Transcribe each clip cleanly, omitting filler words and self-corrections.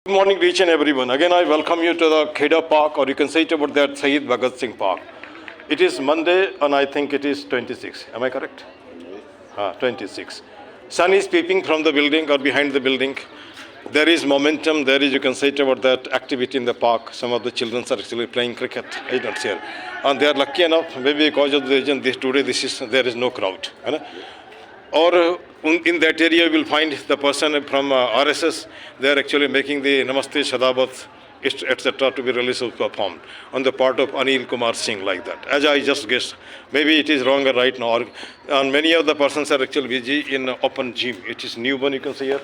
Good morning to each and everyone. Again, I welcome you to the Kheda Park, or you can say it about that Sayyid Bhagat Singh Park. It is Monday, and I think it is 26. Am I correct? 26. Sun is peeping from the building or behind the building. There is momentum. There is, you can say it about that activity in the park. Some of the children are actually playing cricket. I don't see. And they are lucky enough, maybe because of the region, there is no crowd. Or in that area you will find the person from RSS. They are actually making the Namaste Shadabat etc. to be released or performed on the part of Anil Kumar Singh, like that. As I just guessed, maybe it is wrong or right now. And many of the persons are actually busy in open gym. It is new one, you can say here.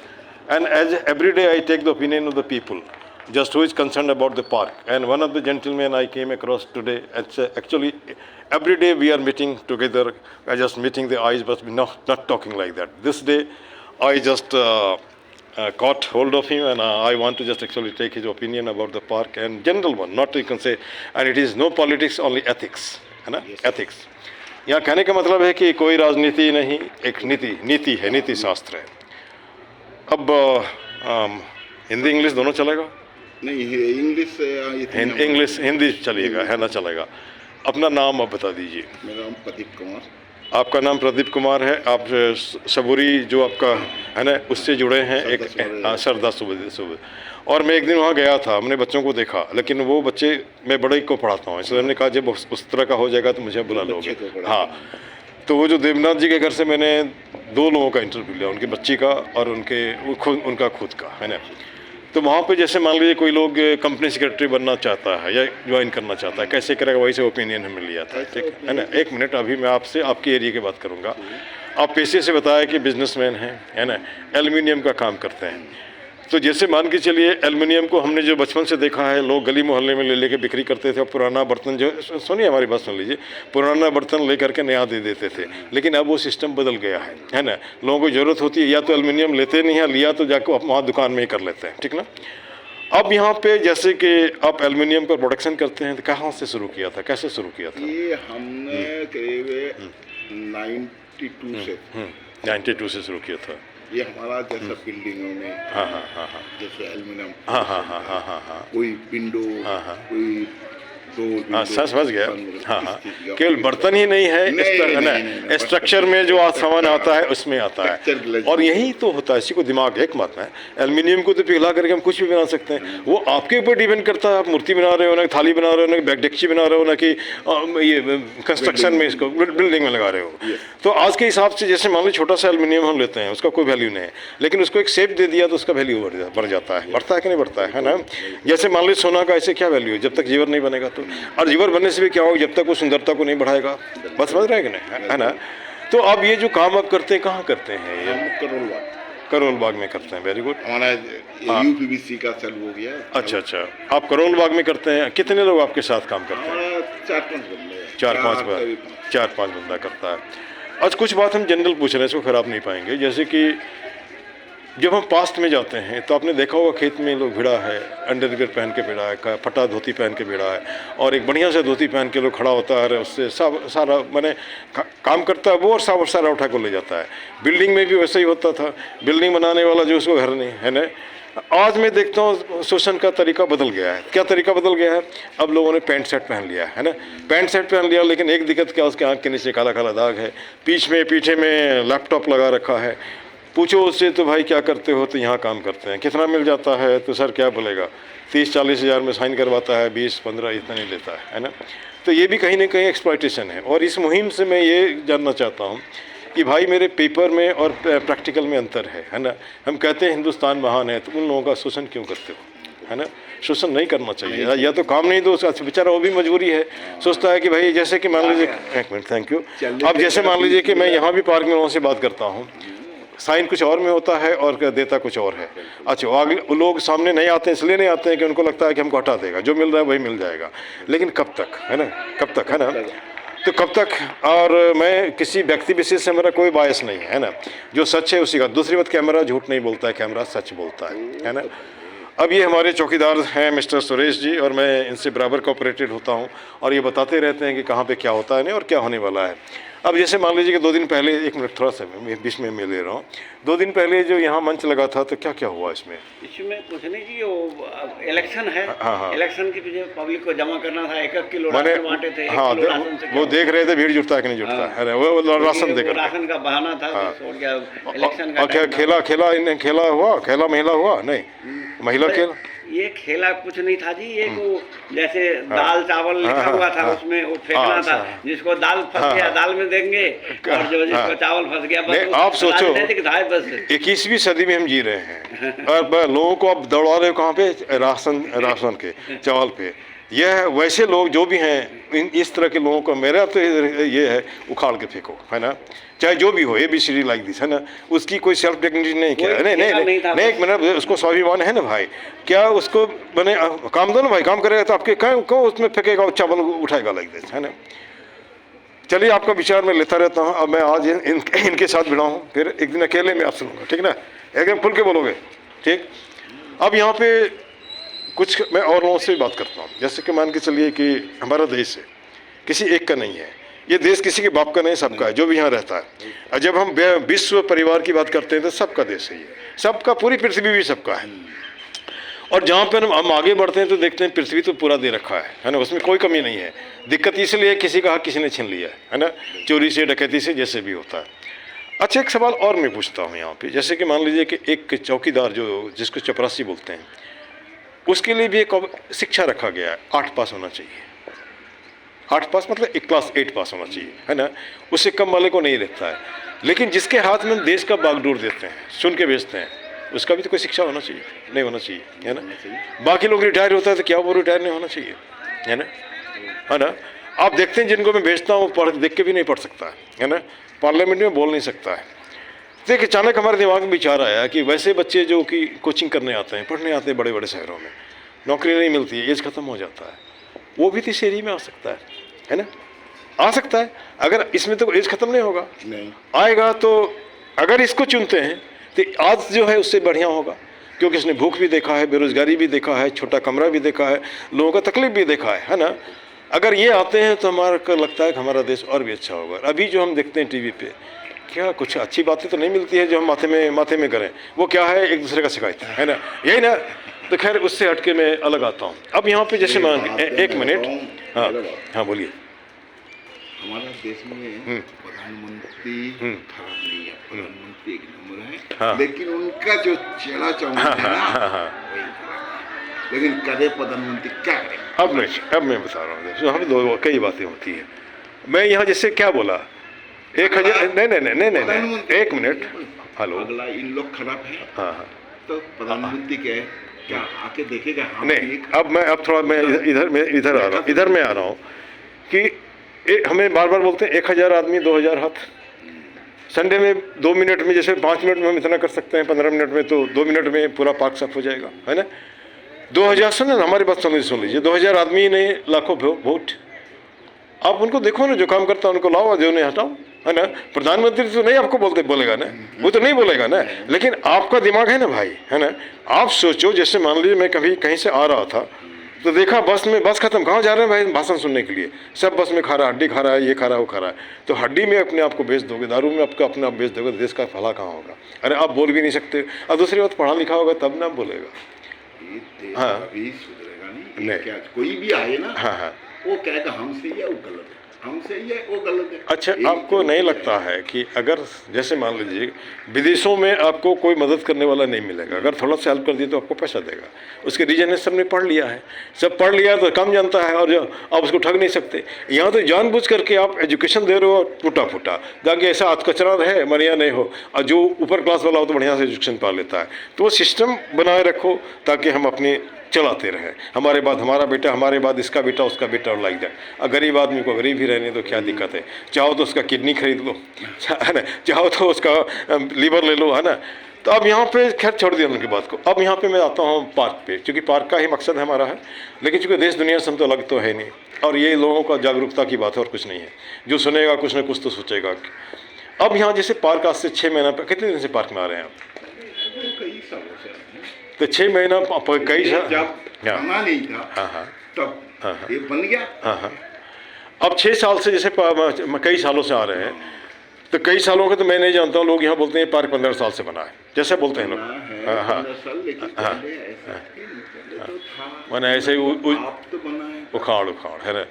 And as every day I take the opinion of the people, just who is concerned about the park. And one of the gentlemen I came across today, actually every day we are meeting together, just meeting the eyes, but not talking like that. This day I just caught hold of him, and I want to just actually take his opinion about the park, and general one, not you can say, and it is no politics, only ethics, है ना? Ethics. यहाँ कहने का मतलब है कि कोई राजनीति नहीं, एक नीति है, नीति शास्त्र है. अब हिंदी इंग्लिश दोनों चलेगा? नहीं, इंग्लिश हिंदी चलेगा, है ना? चलेगा. अपना नाम आप बता दीजिए. मेरा नाम प्रदीप कुमार. आपका नाम प्रदीप कुमार है. आप सबूरी जो आपका है ना, उससे जुड़े हैं, एक सरदा सुबह. और मैं एक दिन वहाँ गया था, हमने बच्चों को देखा, लेकिन वो बच्चे, मैं बड़े को पढ़ाता हूँ, इसलिए हमने कहा जब उस तरह का हो जाएगा तो मुझे बुला लोगे. हाँ, तो वो जो देवनाथ जी के घर से मैंने 2 लोगों का इंटरव्यू लिया, उनकी बच्ची का और उनका खुद का, है ना. तो वहाँ पे जैसे मान लीजिए कोई लोग कंपनी सेक्रेटरी बनना चाहता है या ज्वाइन करना चाहता है, कैसे करेगा, वही से ओपिनियन हमें लिया था. ठीक है ना. 1 मिनट, अभी मैं आपसे आपके एरिया की बात करूँगा. आप पेशे से बताया कि बिजनेसमैन हैं, है ना, एल्युमिनियम का काम करते हैं. तो जैसे मान के चलिए एल्युमिनियम को हमने जो बचपन से देखा है, लोग गली मोहल्ले में ले लेके बिक्री करते थे. और पुराना बर्तन जो, सुनिए हमारी बात सुन लीजिए, पुराना बर्तन ले करके नया दे देते थे. लेकिन अब वो सिस्टम बदल गया है ना. लोगों को ज़रूरत होती है, या तो एल्युमिनियम लेते नहीं है, लिया तो जाकर वहाँ दुकान में ही कर लेते हैं. ठीक ना. अब यहाँ पे जैसे कि आप एल्युमिनियम का प्रोडक्शन करते हैं, तो कहाँ से शुरू किया था, कैसे शुरू किया था? ये हमने करीब 92 से शुरू किया था. ये हमारा जैसा बिल्डिंगों में, जैसे एल्युमिनियम, कोई विंडो, कोई डोर, समझ गया. केवल बर्तन ही नहीं है, स्ट्रक्चर में जो सामान आता है उसमें आता है. और यही तो होता है, इसी को दिमाग एक मानना है. एल्युमिनियम को तो पिघला करके हम कुछ भी बना सकते हैं. वो आपके ऊपर डिपेंड करता है, आप मूर्ति बना रहे हो ना, थाली बना रहे हो ना, बैगडेक्ची बना रहे हो ना, कि ये कंस्ट्रक्शन में इसको बिल्डिंग में लगा रहे हो. तो आज के हिसाब से जैसे मान लो छोटा सा एल्युमिनियम हम लेते हैं, उसका कोई वैल्यू नहीं है, लेकिन उसको एक शेप दे दिया तो उसका वैल्यू बढ़ जाता है. बढ़ता है कि नहीं बढ़ता है ना. जैसे मान लो सोना का ऐसे क्या वैल्यू है, जब तक जीवर नहीं बनेगा तो. और जीवर बनने से भी क्या होगा, जब तक वो सुंदरता को नहीं बढ़ाएगा. बस समझ रहे हैं कि नहीं, है ना. तो अब ये जो काम आप करते हैं, कहाँ करते हैं? ये करोल बाग में करते हैं. Very good. हमारा यूपीवीसी का चालू हो गया. अच्छा, आप करोल बाग में करते हैं. कितने लोग आपके साथ काम करते हैं? 4-5 बंदा करता है. आज कुछ बात हम जनरल पूछ रहे हैं, इसको खराब नहीं पाएंगे. जैसे कि जब हम पास्ट में जाते हैं तो आपने देखा होगा खेत में लोग भिड़ा है, अंडरवियर पहन के भिड़ा है, फटा धोती पहन के भिड़ा है, और एक बढ़िया से धोती पहन के लोग खड़ा होता है, उससे सारा मैंने काम करता है वो, और सारा उठा को ले जाता है. बिल्डिंग में भी वैसे ही होता था. बिल्डिंग बनाने वाला जो, उसको घर नहीं है ना. आज मैं देखता हूँ शोषण का तरीका बदल गया है. क्या तरीका बदल गया है? अब लोगों ने पैंट शर्ट पहन लिया है ना. पैंट शर्ट पहन लिया, लेकिन एक दिक्कत क्या, उसके आँख के नीचे काला काला दाग है. पीछे में लैपटॉप लगा रखा है. पूछो उससे तो भाई क्या करते हो, तो यहाँ काम करते हैं. कितना मिल जाता है, तो सर क्या बोलेगा, 30-40 हज़ार में साइन करवाता है, 20-15 इतना नहीं लेता है ना. तो ये भी कहीं ना कहीं एक्सप्लॉयटेशन है. और इस मुहिम से मैं ये जानना चाहता हूँ कि भाई मेरे पेपर में और प्रैक्टिकल में अंतर है ना. हम कहते हैं हिंदुस्तान महान है, तो उन लोगों का शोषण क्यों करते हो, है ना. शोषण नहीं करना चाहिए. या तो काम नहीं दो, उसका बेचारा वो भी मजबूरी है, सोचता है कि भाई, जैसे कि मान लीजिए, 1 मिनट, थैंक यू. अब जैसे मान लीजिए कि मैं यहाँ भी पार्क में लोगों से बात करता हूँ, साइन कुछ और में होता है और देता कुछ और है. अच्छा, आगे लोग सामने नहीं आते हैं, इसलिए नहीं आते हैं कि उनको लगता है कि हमको हटा देगा, जो मिल रहा है वही मिल जाएगा. लेकिन कब तक, है ना, कब तक, है ना. तो कब तक. और मैं किसी व्यक्ति विशेष से मेरा कोई बायस नहीं है ना. जो सच है उसी का. दूसरी बात, कैमरा झूठ नहीं बोलता है, कैमरा सच बोलता है ना. अब ये हमारे चौकीदार हैं मिस्टर सुरेश जी, और मैं इनसे बराबर कोऑपरेटेड होता हूँ, और ये बताते रहते हैं कि कहाँ पे क्या होता है नहीं और क्या होने वाला है. अब जैसे मान लीजिए कि 2 दिन पहले, एक मिनट थोड़ा सा मैं बीच में मैं ले रहा हूँ, 2 दिन पहले जो यहाँ मंच लगा था तो क्या क्या हुआ इसमें? इसमें कुछ नहीं जी, वो इलेक्शन है। हाँ, हाँ। इलेक्शन की तुझे पब्लिक को जमा करना था, 1-1 किलो माने राशन बांटे थे। 1 हाँ, किलो राशन से क्या वो होगा? देख रहे थे भीड़ जुटता है कि नहीं जुटता हाँ। है ना, वो राशन वो देकर। राशन का बहाना था, हाँ। तो क्या इलेक्शन का और क्या टाइम था। खेला खेला इन्हें खेला हुआ, खेला महिला हुआ नहीं, महिला अरे, खेल? ये खेला कुछ नहीं था जी, ये को जैसे दाल चावल लिखा हाँ, हुआ था, हाँ। उसमें वो फेंकना हाँ, था। अच्छा। जिसको दाल फंस हाँ, गया हाँ। दाल में देंगे, और जो जिसको हाँ। चावल फंस गया बस नहीं, वो आप सोचो, राजनीतिक था बस। 21वीं सदी में हम जी रहे हैं और लोगों को आप दौड़ा रहे हो कहाँ पे? राशन के चावल पे। यह वैसे लोग जो भी हैं, इस तरह के लोगों को मेरा तो ये है, उखाड़ के फेंको, है ना, चाहे जो भी हो, ABCD लाइक दिस, है ना, उसकी कोई सेल्फ डिग्निटी नहीं किया। नहीं नहीं नहीं, नहीं, एक मिनट, उसको स्वाभिमान है ना भाई, क्या उसको मैंने काम दो ना भाई, काम करेगा तो आपके क्यों उसमें फेंकेगा, चावल उठाएगा लाइक दिस, है ना। चलिए, आपका विचार मैं लेता रहता हूँ। अब मैं आज इनके साथ भिड़ा हूँ, फिर एक दिन अकेले में आप सुनूंगा, ठीक ना, एकदम खुल के बोलोगे, ठीक। अब यहाँ पे कुछ मैं और लोगों से भी बात करता हूँ, जैसे कि मान के चलिए कि हमारा देश है, किसी एक का नहीं है, ये देश किसी के बाप का नहीं, सबका है जो भी यहाँ रहता है। और जब हम विश्व परिवार की बात करते हैं तो सबका देश है ये, सबका, पूरी पृथ्वी भी सबका है। और जहाँ पर हम आगे बढ़ते हैं तो देखते हैं पृथ्वी तो पूरा दे रखा है ना, उसमें कोई कमी नहीं है। दिक्कत इसलिए किसी का हक किसी ने छीन लिया है ना, चोरी से, डकैती से, जैसे भी होता है। अच्छा, एक सवाल और मैं पूछता हूँ यहाँ पे, जैसे कि मान लीजिए कि एक चौकीदार जो जिसको चपरासी बोलते हैं, उसके लिए भी एक शिक्षा रखा गया है, 8 पास होना चाहिए। 8 पास मतलब एक क्लास 8 पास होना चाहिए, है ना, उससे कम वाले को नहीं रहता है। लेकिन जिसके हाथ में देश का बागडोर देते हैं, सुन के बेचते हैं, उसका भी तो कोई शिक्षा होना चाहिए, नहीं होना चाहिए, है ना। बाकी लोग रिटायर होता है तो क्या वो रिटायर नहीं होना चाहिए, है ना, है ना। आप देखते हैं जिनको मैं भेजता हूँ, पढ़ देख के भी नहीं पढ़ सकता है ना, पार्लियामेंट में बोल नहीं सकता है। देख, अचानक हमारे दिमाग में विचार आया कि वैसे बच्चे जो कि कोचिंग करने आते हैं, पढ़ने आते हैं बड़े बड़े शहरों में, नौकरी नहीं मिलती है, एज ख़त्म हो जाता है, वो भी तो इस एरिया में आ सकता है ना, आ सकता है। अगर इसमें तो एज ख़त्म नहीं होगा, नहीं आएगा तो अगर इसको चुनते हैं तो आज जो है उससे बढ़िया होगा, क्योंकि इसने भूख भी देखा है, बेरोजगारी भी देखा है, छोटा कमरा भी देखा है, लोगों का तकलीफ भी देखा है ना। अगर ये आते हैं तो हमारा को लगता है कि हमारा देश और भी अच्छा होगा। अभी जो हम देखते हैं टीवी पे, क्या कुछ अच्छी बातें तो नहीं मिलती है जो हम माथे में करें, वो क्या है, एक दूसरे का शिकायत है ना, यही ना। तो खैर, उससे हट के मैं अलग आता हूँ। अब यहाँ पे जैसे मान, एक मिनट, हाँ हाँ बोलिए। हमारा देश में प्रधानमंत्री खराब नहीं है, प्रधानमंत्री एक नंबर है। हाँ। लेकिन उनका जो चेला चौंधा है ना, वही खराब है। लेकिन करे प्रधानमंत्री क्या करे? अब मैं बता रहा हूँ, यहाँ पे दो कई बातें होती है। मैं यहाँ जैसे क्या बोला, 1000, नहीं, एक मिनट, हेलो, अगला इन लोग खराब है, हाँ हाँ, तो प्रधानमंत्री क्या आके देखेगा? हम नहीं, अब थोड़ा मैं इधर मैं आ रहा हूँ कि हमें बार बार बोलते हैं 1000 आदमी 2000 हाथ। संडे में 2 मिनट में, जैसे 5 मिनट में हम इतना कर सकते हैं, 15 मिनट में तो 2 मिनट में पूरा पार्क साफ हो जाएगा, है ना। 2000, सुन हमारी बात सुन लीजिए, 2000 आदमी ने लाखों वोट, आप उनको देखो ना, जो काम करता है उनको लाओ, जो नहीं हटाओ, है ना। प्रधानमंत्री तो नहीं आपको बोलेगा ना, वो तो नहीं बोलेगा ना, लेकिन आपका दिमाग है ना भाई, है ना। आप सोचो, जैसे मान लीजिए मैं कभी कहीं से आ रहा था तो देखा बस खत्म, कहाँ जा रहे हैं भाई भाषण सुनने के लिए, सब बस में खा रहा है, हड्डी खा रहा है, ये खा रहा है, वो खा रहा है। तो हड्डी में अपने आप को बेच दोगे, दारू में आपको अपने आप बेच दोगे, तो देश का भला कहाँ होगा? अरे आप बोल भी नहीं सकते। और दूसरी बात, पढ़ा लिखा होगा तब ना बोलेगा। हाँ, अभी सुधरेगा नहीं, नहीं। क्या कोई भी आए ना, हाँ हाँ, वो कहेगा हमसे ये, वो गलत है, हमसे ये, वो गलत है। अच्छा, आपको नहीं लगता है कि अगर जैसे मान लीजिए विदेशों में आपको कोई मदद करने वाला नहीं मिलेगा, अगर थोड़ा सा हेल्प कर दिए तो आपको पैसा देगा? उसके रीजन है, सबने पढ़ लिया है, सब पढ़ लिया तो कम जानता है, और जो आप उसको ठग नहीं सकते। यहाँ तो जानबूझ करके आप एजुकेशन दे रहे हो टूटा फूटा, ताकि ऐसा हाथ कचरा रहे, मरिया नहीं हो, और जो ऊपर क्लास वाला हो तो बढ़िया से एजुकेशन पा लेता है। तो वो सिस्टम बनाए रखो ताकि हम अपनी चलाते रहे, हमारे बाद हमारा बेटा, हमारे बाद इसका बेटा, उसका बेटा, और लाइक दैट। और गरीब आदमी को गरीब ही रहने दो, क्या दिक्कत है? चाहो तो उसका किडनी खरीद लो, है ना, चाहो तो उसका लीवर ले लो, है ना। तो अब यहाँ पे खैर छोड़ दिया उनकी बात को। अब यहाँ पे मैं आता हूँ पार्क पे, क्योंकि पार्क का ही मकसद हमारा है, लेकिन चूँकि देश दुनिया से हम तो अलग तो है नहीं, और ये लोगों का जागरूकता की बात है और कुछ नहीं है। जो सुनेगा कुछ ना कुछ तो सोचेगा। अब यहाँ जैसे पार्क आज से 6 महीना, कितने दिन से पार्क में आ रहे हैं आप? कई सालों से, तो 6 महीना कई जब बना नहीं था, हाँ हाँ, तब ये बन गया। हाँ हाँ। अब 6 साल से जैसे कई सालों से आ रहे हैं, तो कई सालों के तो मैं नहीं जानता हूँ, लोग यहाँ बोलते हैं पार्क 15 साल से बना है, जैसे बोलते हैं लोग। बना है हाँ 15 साल, लेकिन पहले ऐसा पहले तो था, मैंने ऐसे ही आप तो बना है। उखाड़ उखाड़ है ना।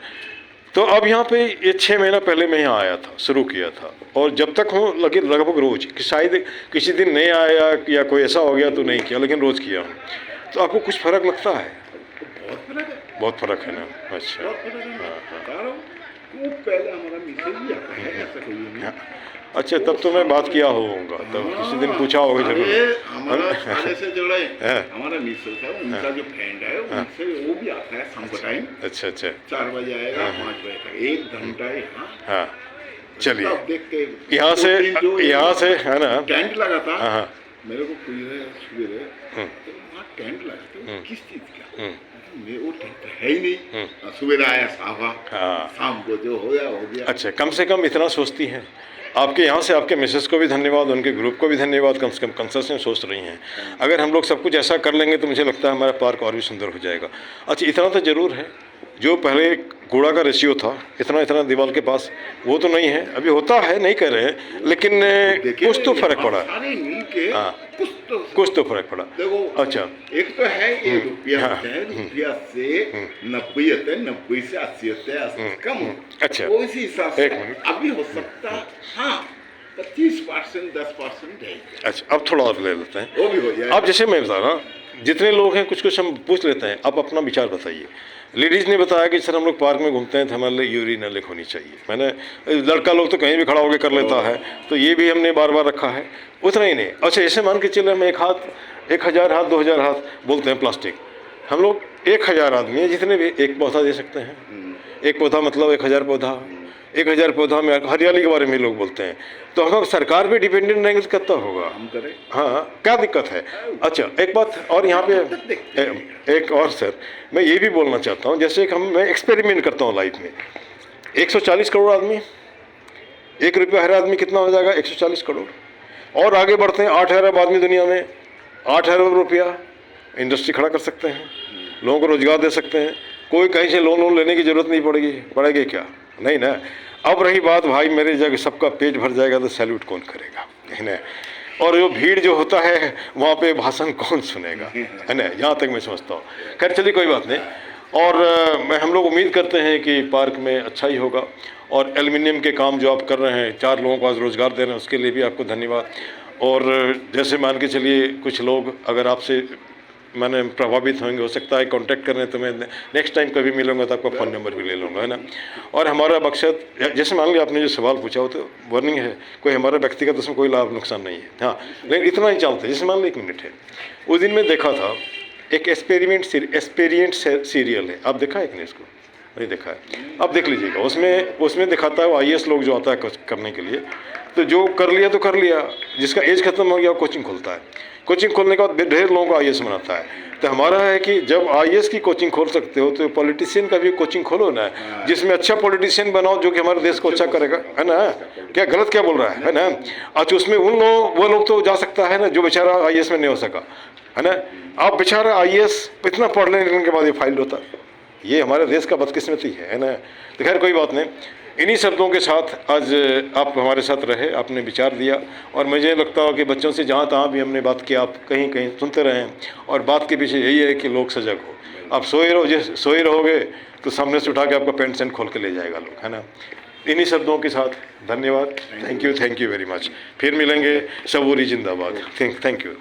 तो अब यहाँ पे ये 6 महीना पहले मैं यहाँ आया था, शुरू किया था, और जब तक हूँ लगे लगभग रोज कि शायद किसी दिन नहीं आया या कोई ऐसा हो गया तो नहीं किया, लेकिन रोज किया हूँ। तो आपको कुछ फर्क लगता है? बहुत फर्क है, बहुत फर्क है ना। अच्छा बहुत फर्क है। बता रहा हूँ, वो पहले हमारा मिसेज भी आता है, ऐसा कोई नहीं। अच्छा, तब तो मैं बात किया होगा, तब किसी दिन पूछा होगा जरूर। अरे हमारा सारे से जुड़ा है, हाँ। हमारा मिसेज है, उनका जो फ्रेंड है उनसे वो भी आता है शाम को टाइम। अच्छा अच्छा 4 बजे आएगा, 5 बजे तक 1 घंटा यहाँ। हाँ चलिए, सब देख के यहाँ से है ना। टेंट लगा था, हाँ हाँ मेरे को पूछे सवेरे तो वहाँ टेंट लगा था, किस चीज का? मैं वो टेंट है ही नहीं, सवेरे आया साफा, हाँ। शाम को जो हो गया। अच्छा, कम से कम इतना सोचती हैं। आपके यहाँ से आपके मिसेस को भी धन्यवाद, उनके ग्रुप को भी धन्यवाद, कम से कम कंसेशन सोच रही हैं। अगर हम लोग सब कुछ ऐसा कर लेंगे तो मुझे लगता है हमारा पार्क और भी सुंदर हो जाएगा। अच्छा, इतना तो ज़रूर है, जो पहले कूड़ा का रेशियो था इतना दीवार के पास, वो तो नहीं है, अभी होता है, नहीं कर रहे हैं, लेकिन कुछ तो फर्क पड़ा। सारे मिलके हाँ। कुछ तो फर्क पड़ा। देखो, अच्छा, एक तो है ये रुपया होते हैं, रुपया से 90 होते हैं, 90 से 80 होते हैं, 80 कम। अच्छा, वो इसी हिसाब से एक मिनट। अभी हो सकता है, हाँ 25%, 10% रहेगा, अच्छा, अब थोड़ा और ले लेते हैं। वो भी हो जाएगा। अब जैसे मैं बता रहा हूँ, जितने लोग हैं कुछ हम पूछ लेते हैं, आप अपना विचार बताइए। लेडीज़ ने बताया कि सर हम लोग पार्क में घूमते हैं तो हमारे लिए यूरिनल एक होनी चाहिए। मैंने लड़का लोग तो कहीं भी खड़ा होकर कर लेता है, तो ये भी हमने बार बार रखा है। उतना ही नहीं, अच्छा ऐसे मान के चले हम 1000 हाथ 2000 हाथ बोलते हैं प्लास्टिक, हम लोग 1000 आदमी हैं, जितने भी एक पौधा दे सकते हैं। एक पौधा मतलब 1000 पौधा, 1000 पौधा में हरियाली के बारे में लोग बोलते हैं, तो हम सरकार पे डिपेंडेंट रहेंगे तो कितना होगा? हम करें। हाँ, क्या दिक्कत है? अच्छा, एक बात और यहाँ पे एक और सर, मैं ये भी बोलना चाहता हूँ, जैसे कि मैं एक्सपेरिमेंट करता हूँ लाइफ में। 140 करोड़ आदमी, 1 रुपया हर आदमी कितना हो जाएगा? 140 करोड़। और आगे बढ़ते हैं, 8 अरब आदमी दुनिया में, 8 अरब रुपया इंडस्ट्री खड़ा कर सकते हैं, लोगों को रोजगार दे सकते हैं, कोई कहीं से लोन लेने की जरूरत नहीं पड़ेगी क्या? नहीं ना। अब रही बात भाई, मेरे जगह सबका पेट भर जाएगा तो सैल्यूट कौन करेगा, है ना? और जो भीड़ जो होता है वहाँ पे भाषण कौन सुनेगा, है ना? यहाँ तक मैं समझता हूँ। खैर चलिए, कोई बात नहीं। और हम लोग उम्मीद करते हैं कि पार्क में अच्छा ही होगा। और एल्युमिनियम के काम जो आप कर रहे हैं, 4 लोगों को आज रोज़गार दे रहे हैं, उसके लिए भी आपको धन्यवाद। और जैसे मान के चलिए, कुछ लोग अगर आपसे मैंने प्रभावित होंगे, हो सकता है कांटेक्ट करें, तो मैं नेक्स्ट टाइम कभी मिलूंगा तो आपका फ़ोन नंबर भी ले लूँगा, है ना? और हमारा मकसद, जैसे मान लिया आपने जो सवाल पूछा हो तो वार्निंग है, कोई हमारा व्यक्तिगत उसमें कोई लाभ नुकसान नहीं है। हाँ, लेकिन इतना ही चलता है। जैसे मान लो 1 मिनट है, उस दिन मैं देखा था एक एक्सपेरिमेंट सीरियल है, आप देखा है कि नहीं? इसको नहीं देखा है, आप देख लीजिएगा। उसमें दिखाता है वो IAS लोग जो आता है करने के लिए, तो जो कर लिया तो कर लिया, जिसका एज खत्म हो गया वो कोचिंग खोलता है। कोचिंग खोलने के बाद ढेर लोगों को IAS बनाता है। तो हमारा है कि जब IAS की कोचिंग खोल सकते हो तो पॉलिटिशियन का भी कोचिंग खोलो ना, जिसमें अच्छा पॉलिटिशियन बनाओ जो कि हमारे देश को अच्छा करेगा, है ना? क्या गलत क्या बोल रहा है ना? अच्छा, उसमें वो लोग तो जा सकता है ना जो बेचारा IAS में नहीं हो सका, है ना? आप बेचारा IAS इतना पढ़ लेने के बाद ये फाइल होता, ये हमारे देश का बदकिस्मती है ना? तो खैर कोई बात नहीं। इन्हीं शब्दों के साथ आज आप हमारे साथ रहे, आपने विचार दिया, और मुझे लगता है कि बच्चों से जहाँ तहाँ भी हमने बात की, आप कहीं कहीं सुनते रहें। और बात के पीछे यही है कि लोग सजग हो। आप सोए रहोगे तो सामने से उठा के आपका पेंट सेंट खोल के ले जाएगा लोग, है ना? इन्हीं शब्दों के साथ धन्यवाद। Thank you very much. फिर मिलेंगे। सबूरी जिंदाबाद। Thank you.